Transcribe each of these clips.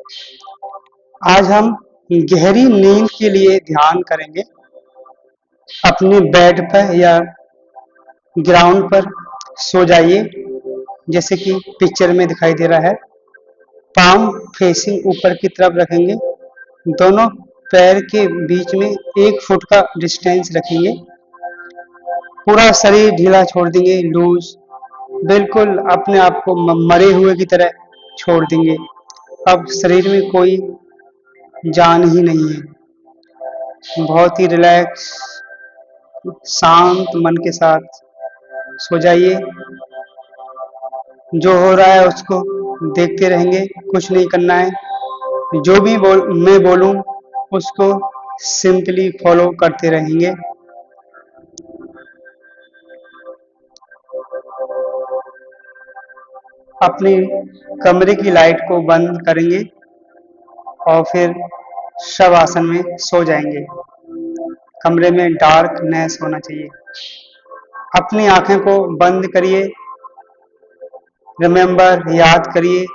आज हम गहरी नींद के लिए ध्यान करेंगे। अपने बेड पर या ग्राउंड पर सो जाइए, जैसे कि पिक्चर में दिखाई दे रहा है। पाम फेसिंग ऊपर की तरफ रखेंगे। दोनों पैर के बीच में 1 फुट का डिस्टेंस रखेंगे। पूरा शरीर ढीला छोड़ देंगे, लूज, बिल्कुल अपने आप को मरे हुए की तरह छोड़ देंगे। अब शरीर में कोई जान ही नहीं है। बहुत ही रिलैक्स, शांत मन के साथ सो जाइए। जो हो रहा है उसको देखते रहेंगे, कुछ नहीं करना है। जो भी मैं बोलूं उसको सिंपली फॉलो करते रहेंगे। अपने कमरे की लाइट को बंद करेंगे और फिर शवासन में सो जाएंगे। कमरे में डार्कनेस होना चाहिए। अपनी आंखें को बंद करिए। रिमेम्बर, याद करिए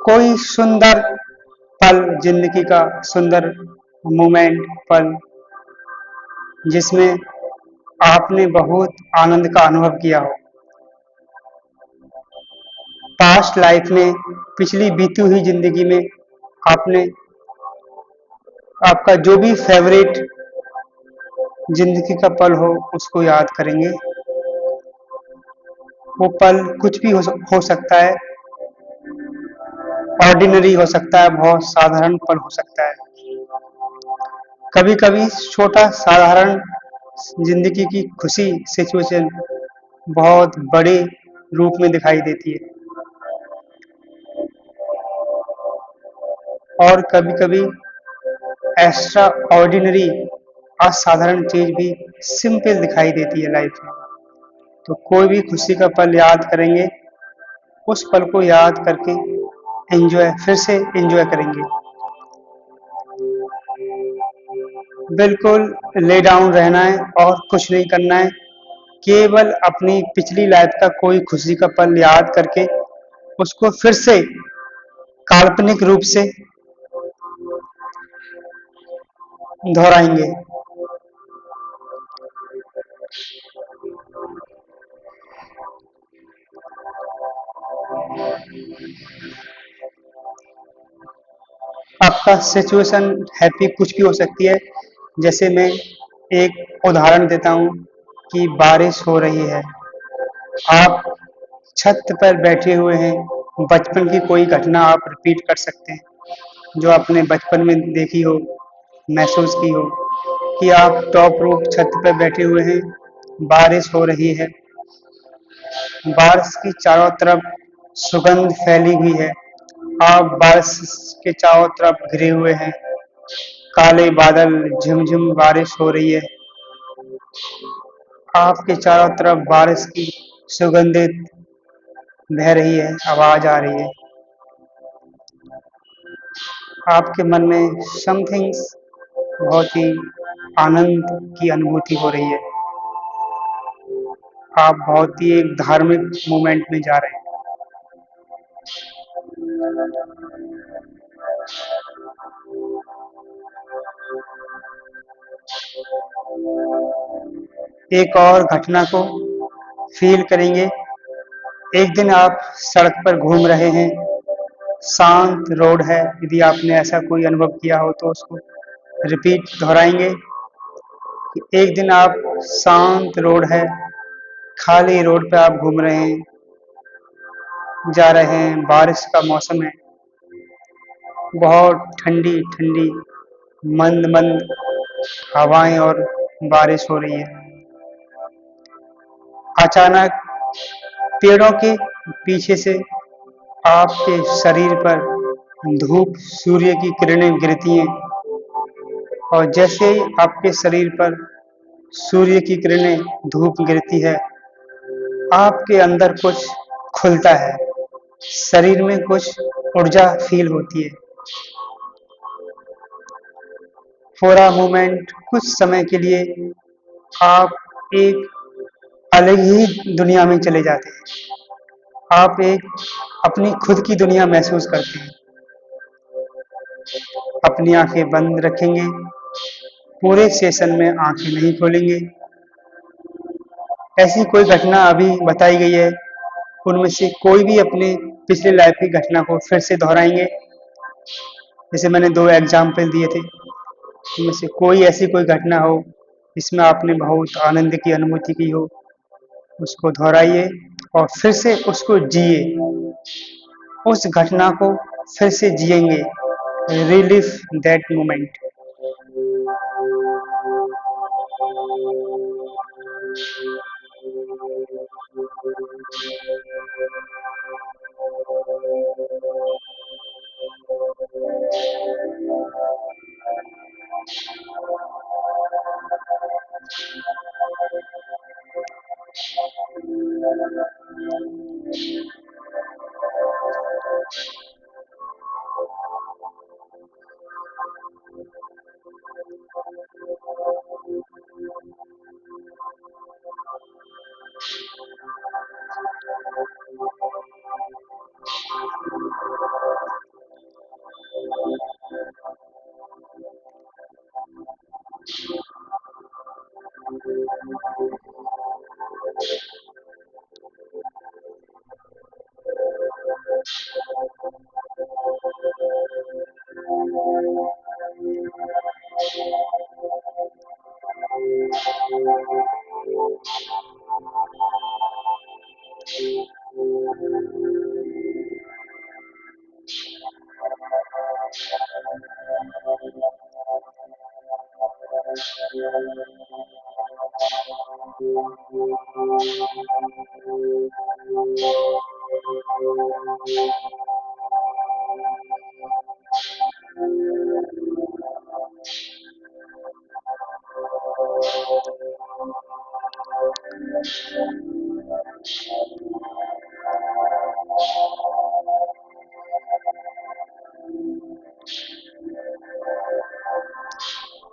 कोई सुंदर पल, जिंदगी का सुंदर मोमेंट, पल जिसमें आपने बहुत आनंद का अनुभव किया हो। पास्ट लाइफ में, पिछली बीती हुई जिंदगी में आपने आपका जो भी फेवरेट जिंदगी का पल हो उसको याद करेंगे। वो पल कुछ भी हो सकता है। ऑर्डिनरी हो सकता है, बहुत साधारण पल हो सकता है। कभी कभी छोटा साधारण जिंदगी की खुशी सिचुएशन बहुत बड़े रूप में दिखाई देती है। और कभी कभी एक्स्ट्रा ऑर्डिनरी, असाधारण चीज भी सिंपल दिखाई देती है लाइफ में। तो कोई भी खुशी का पल याद करेंगे, उस पल को याद करके फिर से एंजॉय करेंगे। बिल्कुल ले डाउन रहना है और कुछ नहीं करना है। केवल अपनी पिछली लाइफ का कोई खुशी का पल याद करके उसको फिर से काल्पनिक रूप से दोहराएंगे। आपका सिचुएशन हैप्पी कुछ भी हो सकती है। जैसे मैं एक उदाहरण देता हूँ कि बारिश हो रही है, आप छत पर बैठे हुए हैं। बचपन की कोई घटना आप रिपीट कर सकते हैं जो आपने बचपन में देखी हो, महसूस की हो, कि आप टॉप रूफ छत पर बैठे हुए हैं, बारिश हो रही है, बारिश की चारों तरफ सुगंध फैली हुई है, आप बारिश के चारों तरफ घिरे हुए हैं, काले बादल, झिमझिम बारिश हो रही है, आपके चारों तरफ बारिश की सुगंधित बह रही है, आवाज आ रही है। आपके मन में समथिंग्स, बहुत ही आनंद की अनुभूति हो रही है। आप बहुत ही एक धार्मिक मोमेंट में जा रहे हैं। एक और घटना को फील करेंगे। एक दिन आप सड़क पर घूम रहे हैं, शांत रोड है। यदि आपने ऐसा कोई अनुभव किया हो तो उसको रिपीट दोहराएंगे कि एक दिन आप शांत रोड है, खाली रोड पे आप घूम रहे हैं, जा रहे हैं, बारिश का मौसम है, बहुत ठंडी ठंडी मंद मंद हवाएं और बारिश हो रही है। अचानक पेड़ों के पीछे से आपके शरीर पर धूप, सूर्य की किरणें गिरती हैं और जैसे ही आपके शरीर पर सूर्य की किरणें, धूप गिरती है, आपके अंदर कुछ खुलता है, शरीर में कुछ ऊर्जा फील होती है। फॉर अ मोमेंट, कुछ समय के लिए आप एक अलग ही दुनिया में चले जाते हैं। आप एक अपनी खुद की दुनिया महसूस करते हैं। अपनी आंखें बंद रखेंगे, पूरे सेशन में आंखें नहीं खोलेंगे। ऐसी कोई घटना अभी बताई गई है, उनमें से कोई भी अपने पिछले लाइफ की घटना को फिर से दोहराएंगे। जैसे मैंने 2 एग्ज़ाम्पल दिए थे, उनमें से कोई ऐसी कोई घटना हो जिसमें आपने बहुत आनंद की अनुभूति की हो, उसको दोहराइए और फिर से उसको जिए। उस घटना को फिर से जिएँगे, रिलिव दैट मोमेंट।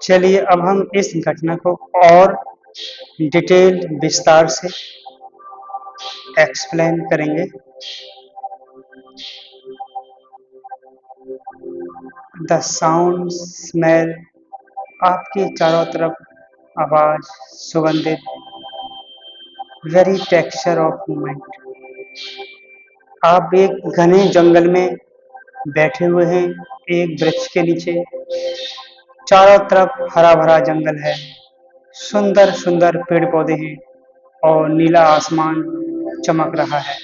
चलिए अब हम इस घटना को और डिटेल विस्तार से एक्सप्लेन करेंगे। द साउंड स्मेल, आपके चारों तरफ आवाज, सुगंधित, वेरी टेक्सचर ऑफ मूवमेंट। आप एक घने जंगल में बैठे हुए हैं, एक वृक्ष के नीचे। चारों तरफ हरा भरा जंगल है, सुंदर सुंदर पेड़ पौधे हैं और नीला आसमान चमक रहा है।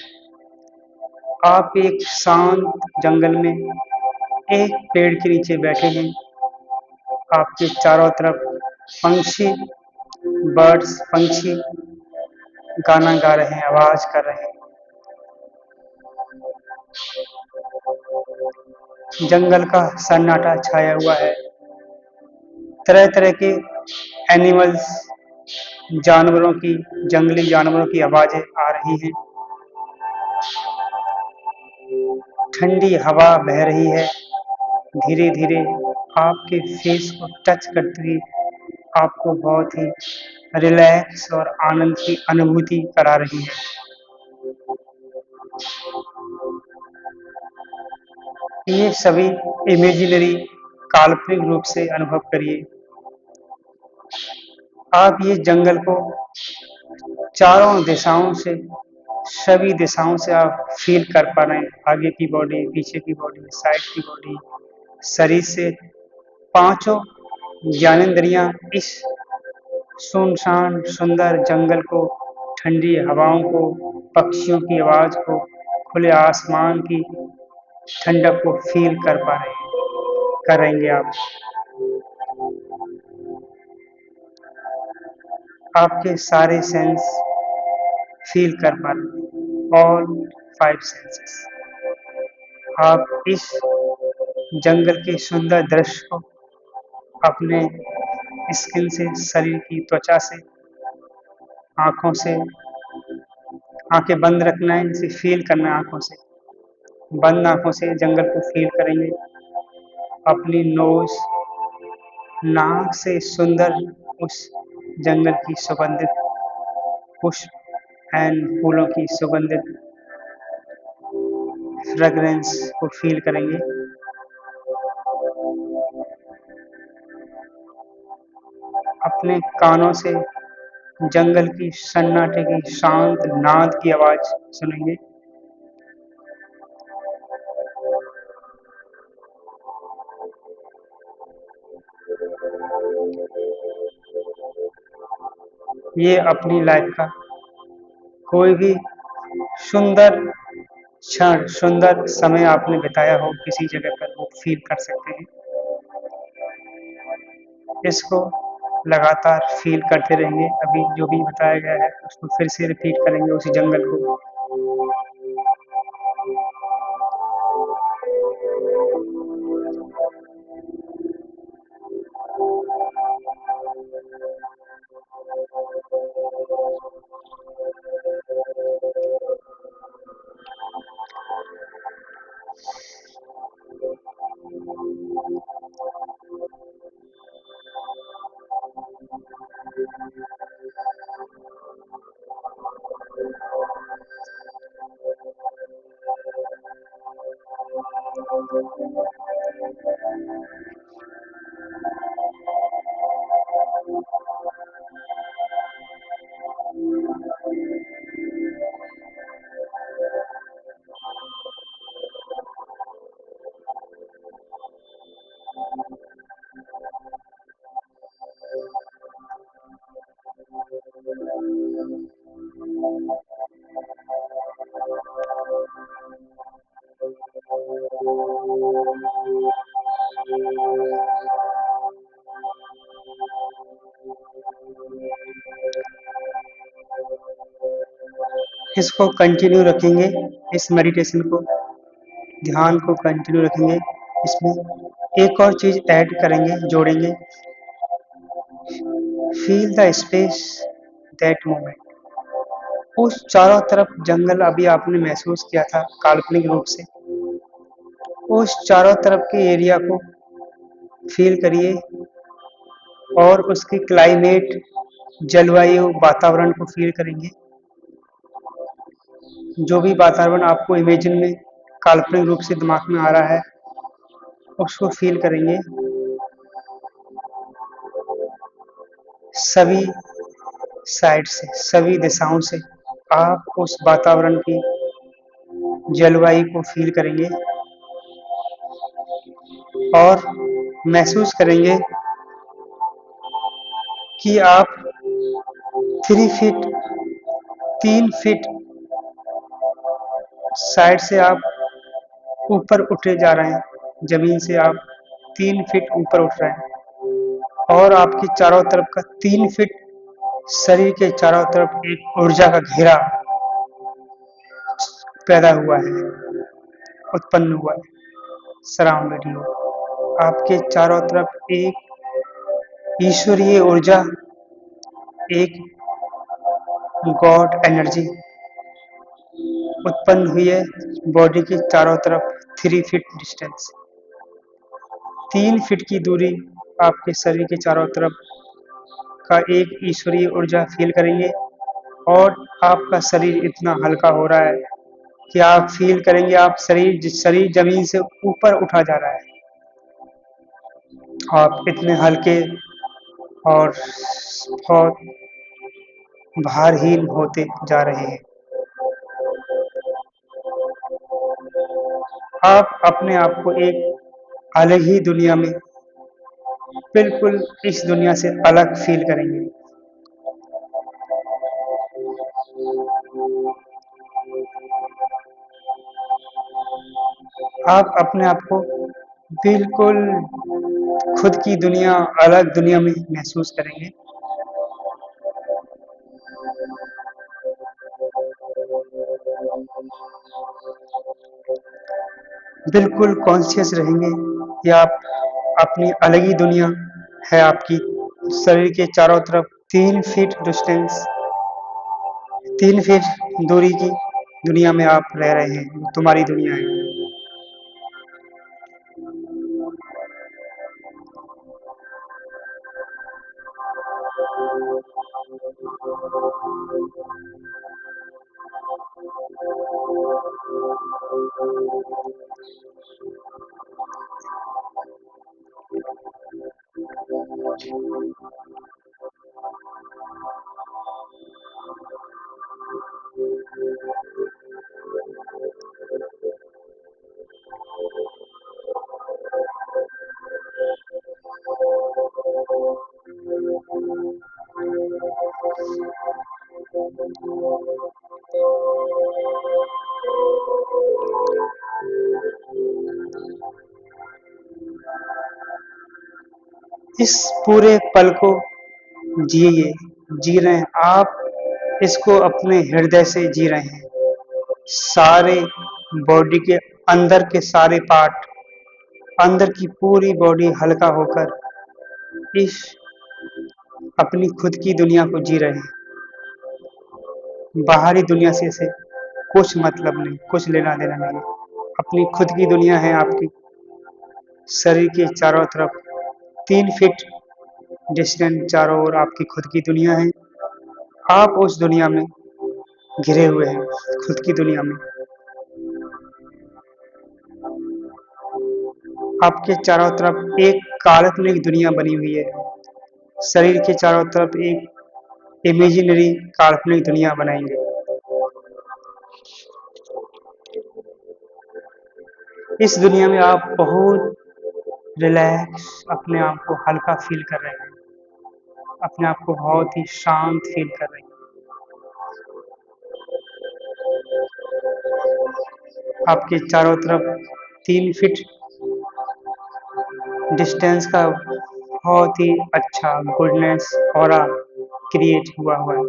आप एक शांत जंगल में एक पेड़ के नीचे बैठे हैं। आपके चारों तरफ पंछी, बर्ड्स, पंछी गाना गा रहे हैं, आवाज कर रहे हैं। जंगल का सन्नाटा छाया हुआ है। तरह तरह के एनिमल्स, जानवरों की, जंगली जानवरों की आवाजें आ रही हैं। ठंडी हवा बह रही है, धीरे धीरे आपके फेस को टच करती हुई आपको बहुत ही रिलैक्स और आनंद की अनुभूति करा रही है। ये सभी इमेजिनरी, काल्पनिक रूप से अनुभव करिए। आप ये जंगल को चारों दिशाओं से, सभी दिशाओं से आप फील कर पा रहे हैं। आगे की बॉडी, पीछे की बॉडी, साइड की बॉडी, शरीर से पांचों ज्ञानेंद्रियां इस सुनसान सुंदर जंगल को, ठंडी हवाओं को, पक्षियों की आवाज को, खुले आसमान की ठंडक को फील कर पा रहे हैं, करेंगे आप। आपके सारे सेंस फील कर पा रहे हैं, ऑल 5 सेंसेस। आप इस जंगल के सुंदर दृश्य को अपने स्किन से, शरीर की त्वचा से, आंखों से, आंखें बंद रखना है, इसे फील करना है आंखों से। बंद आंखों से जंगल को फील करेंगे। अपनी नोज, नाक से सुंदर उस जंगल की सुगंधित पुष्प एंड फूलों की सुगंधित फ्रेग्रेंस को फील करेंगे। अपने कानों से जंगल की सन्नाटे की शांत नाद की आवाज सुनेंगे। ये अपनी लाइफ का कोई भी सुंदर क्षण, सुंदर समय आपने बिताया हो किसी जगह पर, वो फील कर सकते हैं। इसको लगातार फील करते रहेंगे। अभी जो भी बताया गया है उसको फिर से रिपीट करेंगे उसी जंगल को। इसको कंटिन्यू रखेंगे, इस मेडिटेशन को, ध्यान को कंटिन्यू रखेंगे। इसमें एक और चीज ऐड करेंगे, जोड़ेंगे। Feel the space, that moment. उस चारों तरफ जंगल अभी आपने महसूस किया था काल्पनिक रूप से, उस चारों तरफ के एरिया को फील करिए और उसकी क्लाइमेट, जलवायु, वातावरण को फील करेंगे। जो भी वातावरण आपको इमेजिन में काल्पनिक रूप से दिमाग में आ रहा है उसको फील करेंगे। सभी साइड से, सभी दिशाओं से आप उस वातावरण की जलवायु को फील करेंगे और महसूस करेंगे कि आप 3 फीट, 3 फीट साइड से आप ऊपर उठे जा रहे हैं। जमीन से आप 3 फीट ऊपर उठ रहे हैं और आपकी चारों तरफ का 3 फीट शरीर के चारों तरफ एक ऊर्जा का घेरा पैदा हुआ है, उत्पन्न हुआ है। सराउंडेड यू, आपके चारों तरफ एक ईश्वरीय ऊर्जा, एक गॉड एनर्जी उत्पन्न हुई है बॉडी के चारों तरफ। 3 फीट डिस्टेंस, 3 फीट की दूरी आपके शरीर के चारों तरफ का एक ईश्वरीय ऊर्जा फील करेंगे और आपका शरीर इतना हल्का हो रहा है कि आप फील करेंगे आप शरीर जमीन से ऊपर उठा जा रहा है। आप इतने हल्के और बहुत भारहीन होते जा रहे हैं। आप अपने आप को एक अलग ही दुनिया में, बिल्कुल इस दुनिया से अलग फील करेंगे। आप अपने आप को बिल्कुल खुद की दुनिया, अलग दुनिया में महसूस करेंगे। बिल्कुल कॉन्शियस रहेंगे कि आप अपनी अलग ही दुनिया है आपकी। शरीर के चारों तरफ 3 फीट डिस्टेंस, 3 फीट दूरी की दुनिया में आप रह रहे हैं, तुम्हारी दुनिया है। इस पूरे पल को जिए, जी रहे हैं आप, इसको अपने हृदय से जी रहे हैं। सारे बॉडी के अंदर के सारे पार्ट, अंदर की पूरी बॉडी हल्का होकर इस अपनी खुद की दुनिया को जी रहे हैं। बाहरी दुनिया से इसे कुछ मतलब नहीं, कुछ लेना देना नहीं। अपनी खुद की दुनिया है आपकी। शरीर के चारों तरफ 3 फीट डिस्टेंस चारों ओर आपकी खुद की दुनिया है। आप उस दुनिया में घिरे हुए हैं, खुद की दुनिया में। आपके चारों तरफ एक काल्पनिक दुनिया बनी हुई है। शरीर के चारों तरफ एक इमेजिनरी काल्पनिक दुनिया बनाएंगे। इस दुनिया में आप बहुत रिलैक्स, अपने आप को हल्का फील कर रहे हैं, अपने आप को बहुत ही शांत फील कर रहे हैं। आपके चारों तरफ 3 फीट डिस्टेंस का बहुत ही अच्छा गुडनेस ऑरा क्रिएट हुआ हुआ है।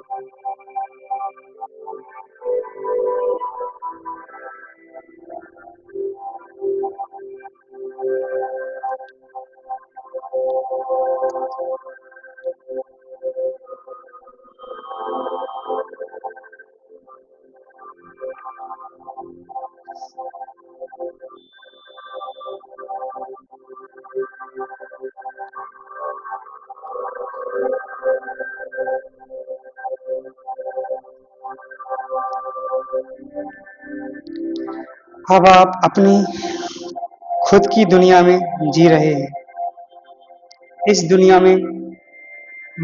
अब आप अपनी खुद की दुनिया में जी रहे हैं। इस दुनिया में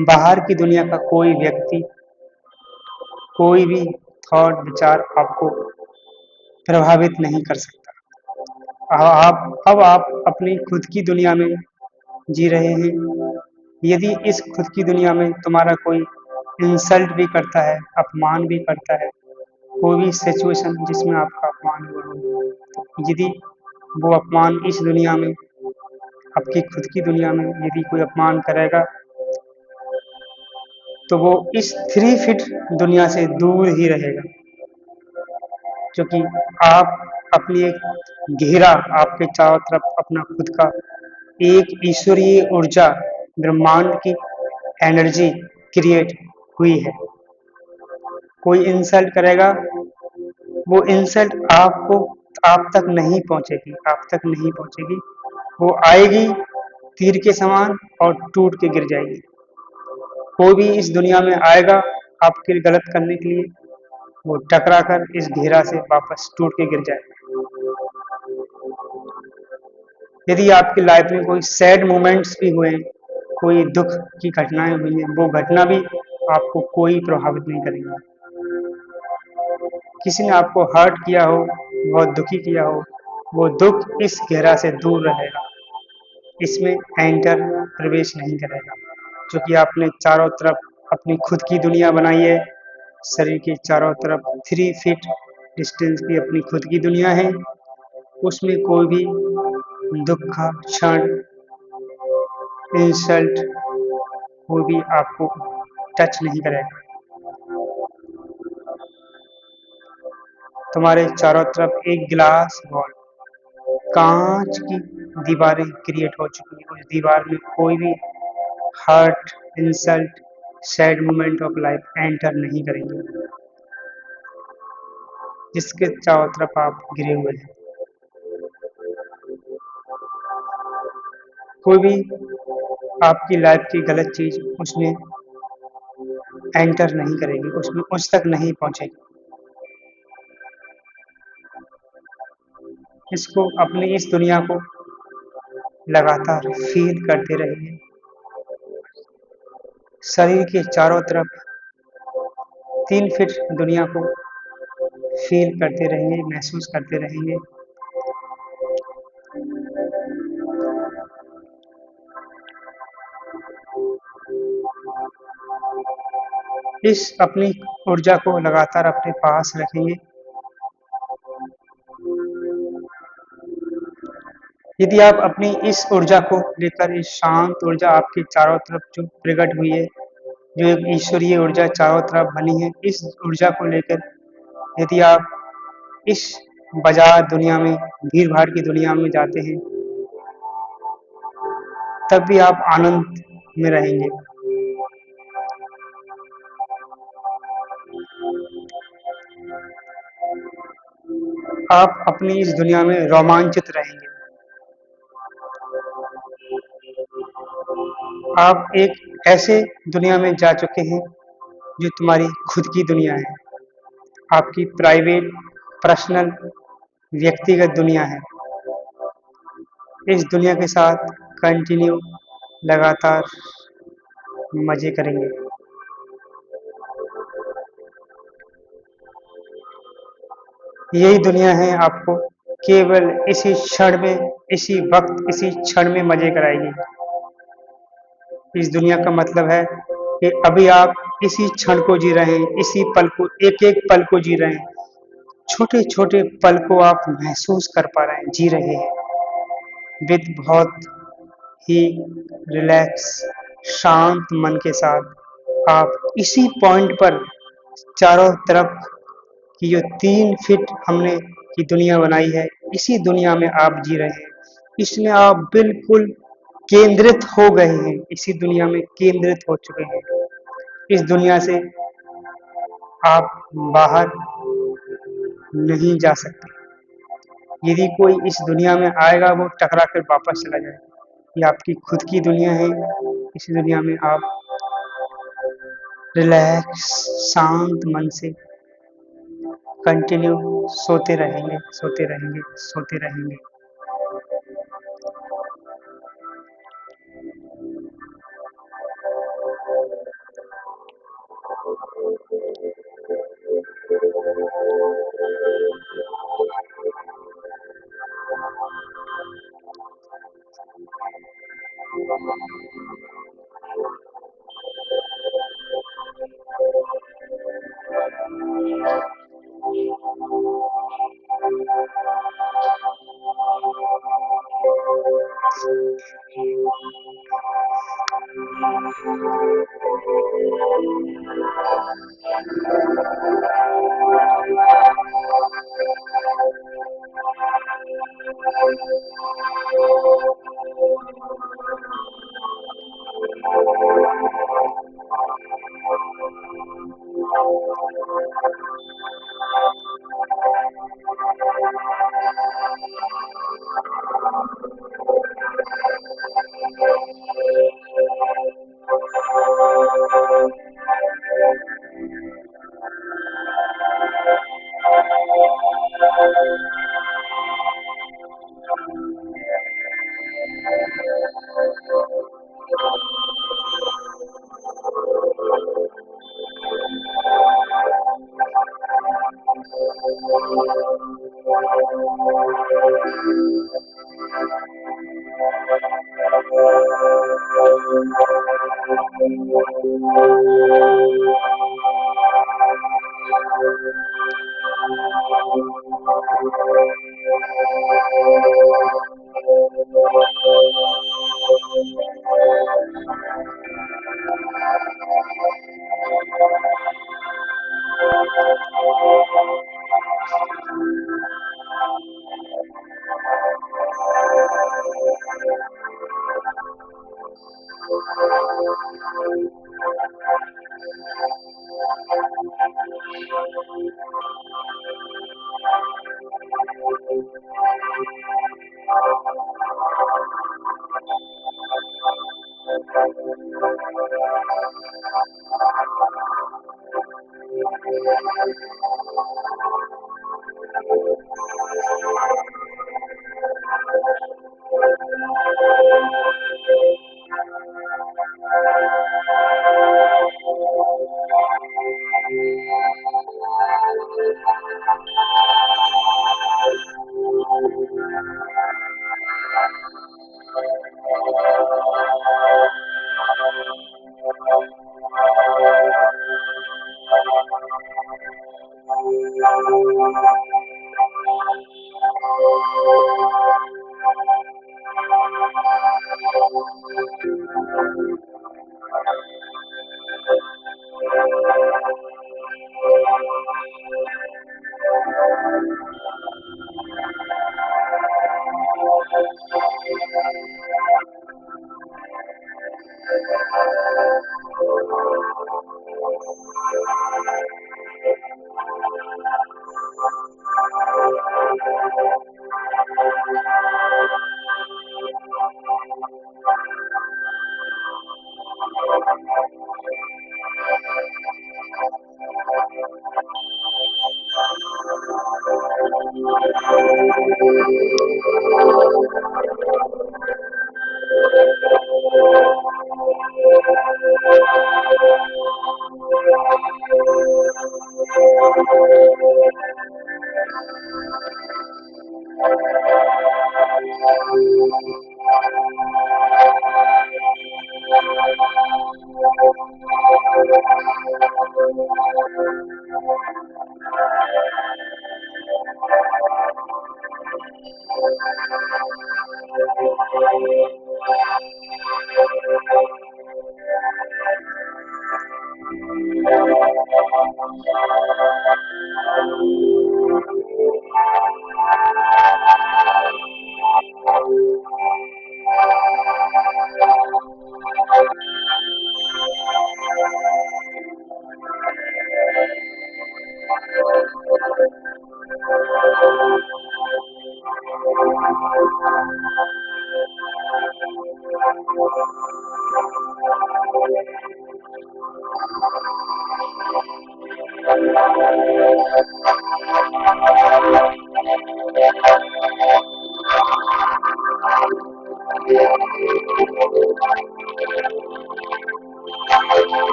बाहर की दुनिया का कोई व्यक्ति, कोई भी थॉट, विचार आपको प्रभावित नहीं कर सकता। अब आप अपनी खुद की दुनिया में जी रहे हैं। यदि इस खुद की दुनिया में तुम्हारा कोई इंसल्ट भी करता है, अपमान भी करता है, कोई भी सिचुएशन जिसमें आपका अपमान हुआ हो, यदि वो अपमान इस दुनिया में, आपकी खुद की दुनिया में यदि कोई अपमान करेगा, तो वो इस 3 फीट दुनिया से दूर ही रहेगा। क्योंकि आप अपनी एक घेरा, आपके चारों तरफ अपना खुद का एक ईश्वरीय ऊर्जा, ब्रह्मांड की एनर्जी क्रिएट हुई है। कोई इंसल्ट करेगा, वो इंसल्ट आपको, आप तक नहीं पहुंचेगी, आप तक नहीं पहुंचेगी। वो आएगी तीर के समान और टूट के गिर जाएगी। कोई भी इस दुनिया में आएगा आपके गलत करने के लिए, वो टकरा कर इस घेरा से वापस टूट के गिर जाए। यदि आपकी लाइफ में कोई सैड मोमेंट्स भी हुए, कोई दुख की घटनाएं हुई हैं, वो घटना भी आपको कोई प्रभावित नहीं करेगी। किसी ने आपको हर्ट किया हो, बहुत दुखी किया हो, वो दुख इस घेरा से दूर रहेगा, इसमें एंटर प्रवेश नहीं करेगा। क्योंकि आपने चारों तरफ अपनी खुद की दुनिया बनाई है। शरीर के चारों तरफ 3 फीट डिस्टेंस की अपनी खुद की दुनिया है। उसमें कोई भी दुख का क्षण, इंसल्ट, वो भी आपको टच नहीं करेगा। तुम्हारे चारों तरफ एक ग्लास वॉल, कांच की दीवारें क्रिएट हो चुकी है। उस दीवार में कोई भी hurt, insult, sad moment of life enter नहीं करेंगे, जिसके चारों तरफ आप घिरे हुए हैं। कोई भी आपकी लाइफ की गलत चीज उसमें एंटर नहीं करेगी, उसमें उस तक नहीं पहुंचेगी। इसको, अपनी इस दुनिया को लगातार फील करते रहिए। शरीर के चारों तरफ 3 फीट दुनिया को फील करते रहेंगे, महसूस करते रहेंगे। इस अपनी ऊर्जा को लगातार अपने पास रखेंगे। यदि आप अपनी इस ऊर्जा को लेकर, इस शांत ऊर्जा आपके चारों तरफ जो प्रकट हुई है, जो एक ईश्वरीय ऊर्जा चारों तरफ बनी है, इस ऊर्जा को लेकर यदि आप इस बाजार दुनिया में, भीड़-भाड़ की दुनिया में जाते हैं, तब भी आप आनंद में रहेंगे। आप अपनी इस दुनिया में रोमांचित रहेंगे। आप एक ऐसे दुनिया में जा चुके हैं, जो तुम्हारी खुद की दुनिया है। आपकी प्राइवेट, पर्सनल, व्यक्तिगत दुनिया है। इस दुनिया के साथ कंटिन्यू लगातार मज़े करेंगे। यही दुनिया है आपको केवल इसी क्षण में, इसी वक़्त, इसी क्षण में मज़े कराएगी। इस दुनिया का मतलब है कि अभी आप इसी क्षण को जी रहे हैं, इसी पल को, एक-एक पल को जी रहे हैं। छोटे-छोटे पल को आप महसूस कर पा रहे हैं, जी रहे हैं, विद बहुत ही रिलैक्स, शांत मन के साथ आप इसी पॉइंट पर चारों तरफ की जो 3 फीट हमने की दुनिया बनाई है, इसी दुनिया में आप जी रहे हैं। इसमें आप बिल्कुल केंद्रित हो गए हैं, इसी दुनिया में केंद्रित हो चुके हैं। इस दुनिया से आप बाहर नहीं जा सकते। यदि कोई इस दुनिया में आएगा, वो टकरा कर वापस चला जाएगा। ये आपकी खुद की दुनिया है। इस दुनिया में आप रिलैक्स, शांत मन से कंटिन्यू सोते रहेंगे, सोते रहेंगे, सोते रहेंगे।